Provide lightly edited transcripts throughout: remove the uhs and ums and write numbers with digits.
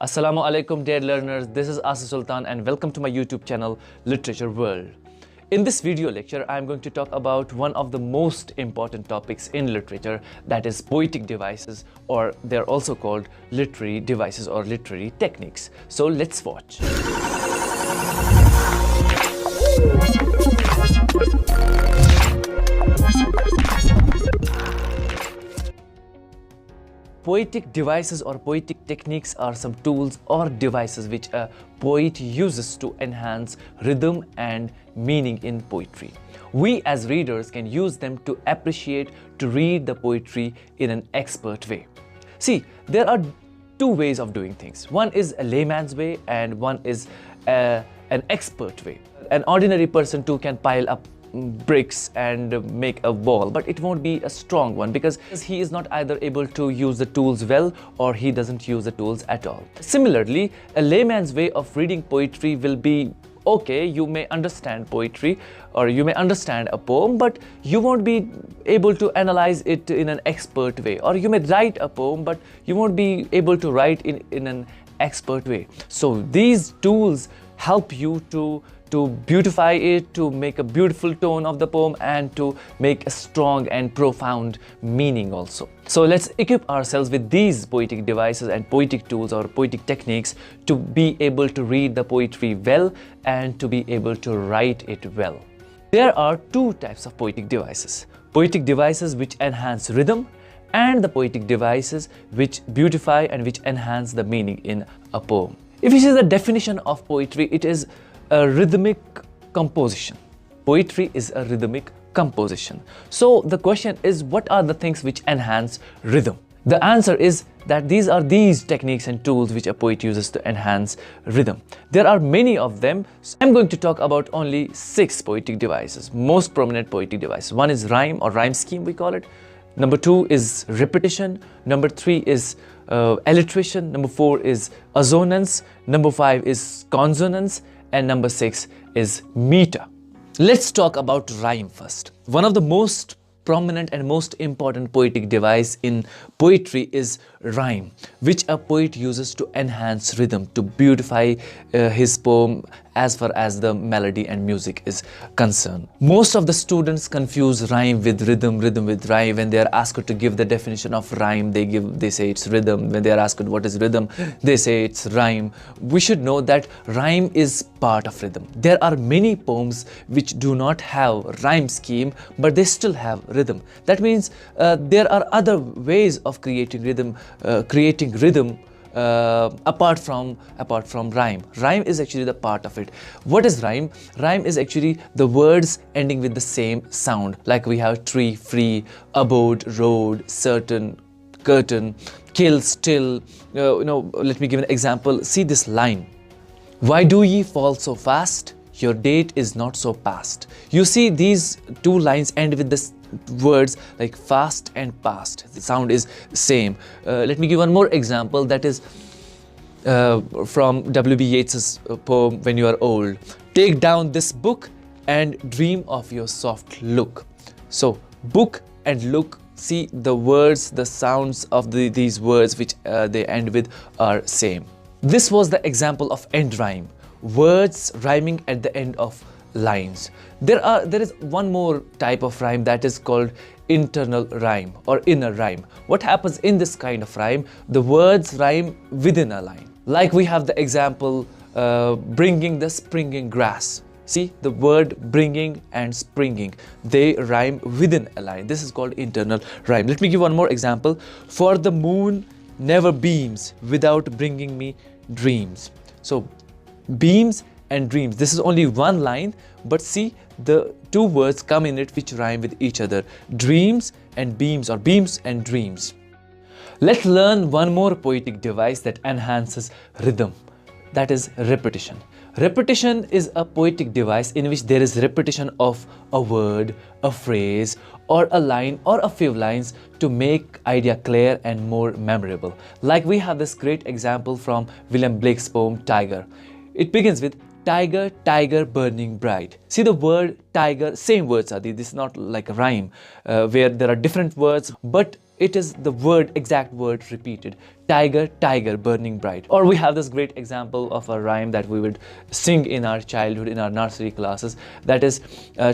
Assalamu alaikum dear learners, this is Asif Sultan and welcome to my YouTube channel Literature World. In this video lecture, I am going to talk about one of the most important topics in literature, that is poetic devices, or they're also called literary devices or literary techniques. So let's watch. Poetic devices or poetic techniques are some tools or devices which a poet uses to enhance rhythm and meaning in poetry. We as readers can use them to appreciate, to read the poetry in an expert way. See, there are two ways of doing things. One is a layman's way and one is an expert way. An ordinary person too can pile up bricks and make a wall, but it won't be a strong one because he is not either able to use the tools well or he doesn't use the tools at all. Similarly, a layman's way of reading poetry will be okay, you may understand poetry or you may understand a poem, but you won't be able to analyze it in an expert way. Or you may write a poem, but you won't be able to write in an expert way. So these tools help you to beautify it, to make a beautiful tone of the poem and to make a strong and profound meaning also. So let's equip ourselves with these poetic devices and poetic tools or poetic techniques to be able to read the poetry well and to be able to write it well. There are two types of poetic devices. Poetic devices which enhance rhythm and the poetic devices which beautify and which enhance the meaning in a poem. If you see the definition of poetry, it is a rhythmic composition. Poetry is a rhythmic composition. So the question is, what are the things which enhance rhythm? The answer is that these are these techniques and tools which a poet uses to enhance rhythm. There are many of them. So I'm going to talk about only 6 poetic devices, most prominent poetic devices. One is rhyme or rhyme scheme, we call it. Number 2 is repetition. Number 3 is alliteration. Number 4 is assonance. Number 5 is consonance. And number 6 is meter. Let's talk about rhyme first. One of the most prominent and most important poetic device in poetry is rhyme, which a poet uses to enhance rhythm, to beautify his poem as far as the melody and music is concerned. Most of the students confuse rhyme with rhythm, rhythm with rhyme. When they are asked to give the definition of rhyme, they say it's rhythm. When they are asked what is rhythm, they say it's rhyme. We should know that rhyme is part of rhythm. There are many poems which do not have rhyme scheme, but they still have rhythm. That means there are other ways of creating rhythm, apart from rhyme. Rhyme is actually the part of it. What is rhyme? Rhyme is actually the words ending with the same sound. Like we have tree, free, abode, road, certain, curtain, kill, still. Let me give an example. See this line. Why do ye fall so fast? Your date is not so past. You see, these two lines end with the words like fast and past. The sound is same. Let me give one more example, that is from W.B. Yeats's poem When You Are Old. Take down this book and dream of your soft look. So book and look, see the words, the sounds of these words which they end with are same. This was the example of end rhyme, words rhyming at the end of lines. There is one more type of rhyme, that is called internal rhyme or inner rhyme. What happens in this kind of rhyme? The words rhyme within a line. Like we have the example, bringing the springing grass. See, the word bringing and springing, they rhyme within a line. This is called internal rhyme. Let me give one more example. For the moon never beams without bringing me dreams. So beams and dreams, this is only one line, but see the two words come in it which rhyme with each other, dreams and beams, or beams and dreams. Let's learn one more poetic device that enhances rhythm, that is repetition. Repetition is a poetic device in which there is repetition of a word, a phrase, or a line or a few lines to make idea clear and more memorable. Like we have this great example from William Blake's poem Tiger. It begins with tiger, tiger, burning bright. See the word tiger, same words are these. This is not like a rhyme where there are different words, but It is the exact word repeated. Tiger, tiger, burning bright. Or we have this great example of a rhyme that we would sing in our childhood, in our nursery classes. That is,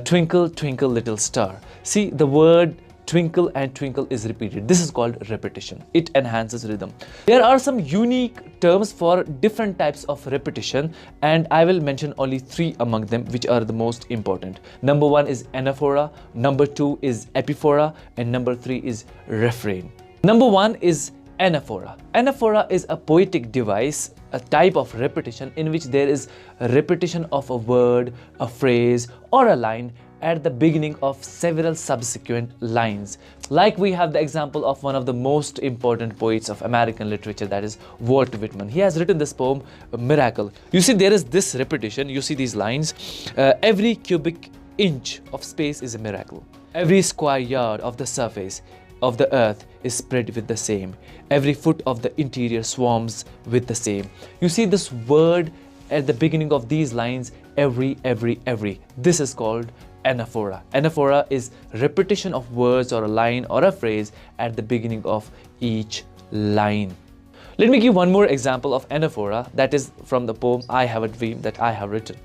twinkle, twinkle, little star. See, the word twinkle and twinkle is repeated. This is called repetition. It enhances rhythm. There are some unique terms for different types of repetition, and I will mention only 3 among them, which are the most important. Number 1 is anaphora, number 2 is epiphora, and number 3 is refrain. Number 1 is anaphora. Anaphora is a poetic device, a type of repetition in which there is a repetition of a word, a phrase, or a line at the beginning of several subsequent lines. Like we have the example of one of the most important poets of American literature, that is Walt Whitman. He has written this poem, Miracle. You see, there is this repetition. You see these lines. Every cubic inch of space is a miracle. Every square yard of the surface of the earth is spread with the same. Every foot of the interior swarms with the same. You see this word at the beginning of these lines, every. This is called anaphora. Anaphora is repetition of words or a line or a phrase at the beginning of each line. Let me give one more example of anaphora, that is from the poem I Have a Dream that I have written.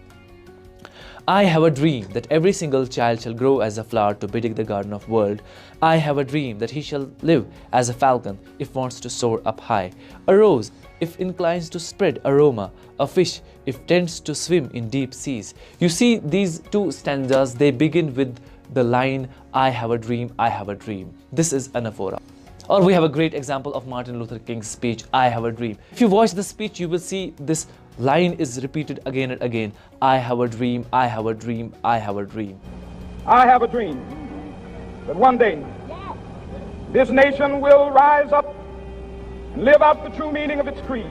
I have a dream that every single child shall grow as a flower to bedick the garden of world. I have a dream that he shall live as a falcon if wants to soar up high, a rose if inclines to spread aroma, a fish if tends to swim in deep seas. You see, these 2 stanzas, they begin with the line I have a dream, I have a dream. This is anaphora. Or we have a great example of Martin Luther King's speech, I have a dream. If you watch the speech, you will see this line is repeated again and again. I have a dream, I have a dream, I have a dream. I have a dream that one day this nation will rise up and live out the true meaning of its creed.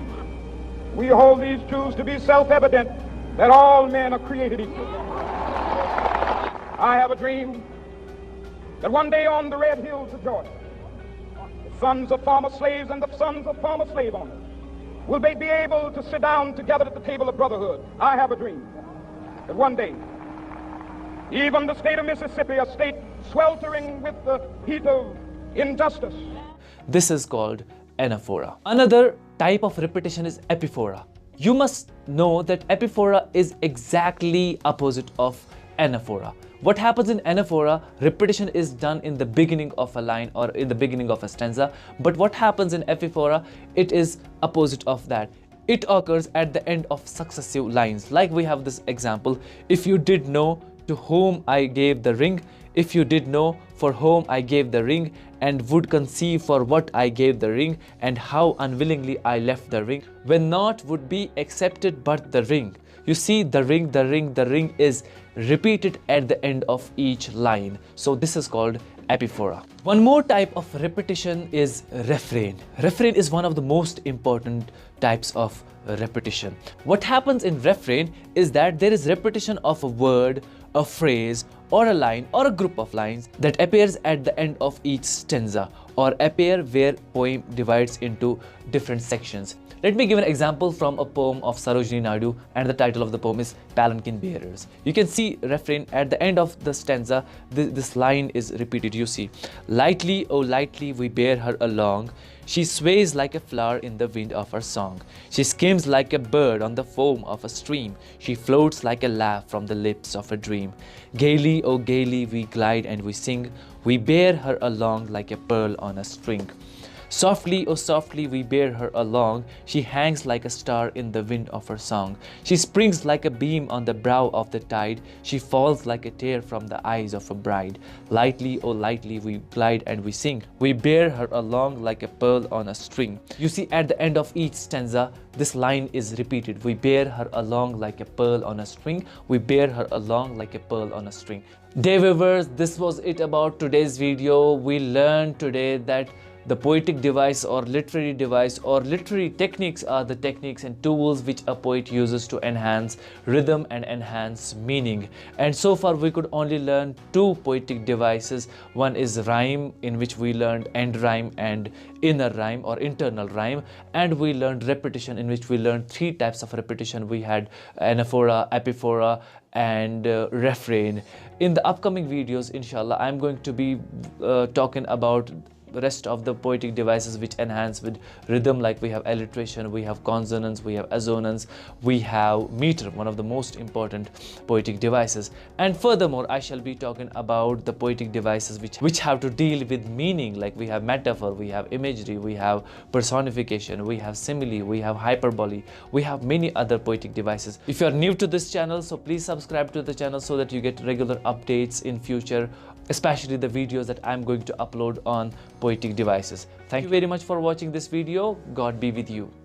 We hold these truths to be self-evident, that all men are created equal. I have a dream that one day on the red hills of Georgia, the sons of former slaves and the sons of former slave owners will be able to sit down together at the table of brotherhood. I have a dream that one day even the state of Mississippi, a state sweltering with the heat of injustice. This is called anaphora. Another type of repetition is epiphora. You must know that epiphora is exactly opposite of anaphora. What happens in anaphora, repetition is done in the beginning of a line or in the beginning of a stanza. But what happens in epiphora, it is opposite of that. It occurs at the end of successive lines. Like we have this example, if you did know to whom I gave the ring, if you did know for whom I gave the ring, and would conceive for what I gave the ring, and how unwillingly I left the ring, when naught would be accepted but the ring. You see, the ring is repeated at the end of each line. So this is called epiphora. One more type of repetition is refrain. Refrain is one of the most important types of repetition. What happens in refrain is that there is repetition of a word, a phrase, or a line or a group of lines that appears at the end of each stanza or appear where poem divides into different sections. Let me give an example from a poem of Sarojini Naidu, and the title of the poem is Palanquin Bearers. You can see refrain at the end of the stanza. This line is repeated. You see, lightly, oh lightly we bear her along. She sways like a flower in the wind of her song. She skims like a bird on the foam of a stream. She floats like a laugh from the lips of a dream. Gaily, oh gaily we glide and we sing. We bear her along like a pearl on a string. Softly, oh softly we bear her along. She hangs like a star in the wind of her song. She springs like a beam on the brow of the tide. She falls like a tear from the eyes of a bride. Lightly, oh lightly we glide and we sing. We bear her along like a pearl on a string. You see, at the end of each stanza, this line is repeated. We bear her along like a pearl on a string. We bear her along like a pearl on a string. Dear viewers, this was it about today's video. We learned today that the poetic device or literary techniques are the techniques and tools which a poet uses to enhance rhythm and enhance meaning. And so far we could only learn 2 poetic devices. One is rhyme, in which we learned end rhyme and inner rhyme or internal rhyme, and we learned repetition, in which we learned 3 types of repetition. We had anaphora, epiphora, and refrain. In the upcoming videos, inshallah, I'm going to be talking about rest of the poetic devices which enhance with rhythm, like we have alliteration, we have consonance, we have assonance, we have meter, one of the most important poetic devices. And furthermore, I shall be talking about the poetic devices which have to deal with meaning, like we have metaphor, we have imagery, we have personification, we have simile, we have hyperbole, we have many other poetic devices. If you are new to this channel, so please subscribe to the channel so that you get regular updates in future, especially the videos that I'm going to upload on poetic devices. Thank you very much for watching this video. God be with you.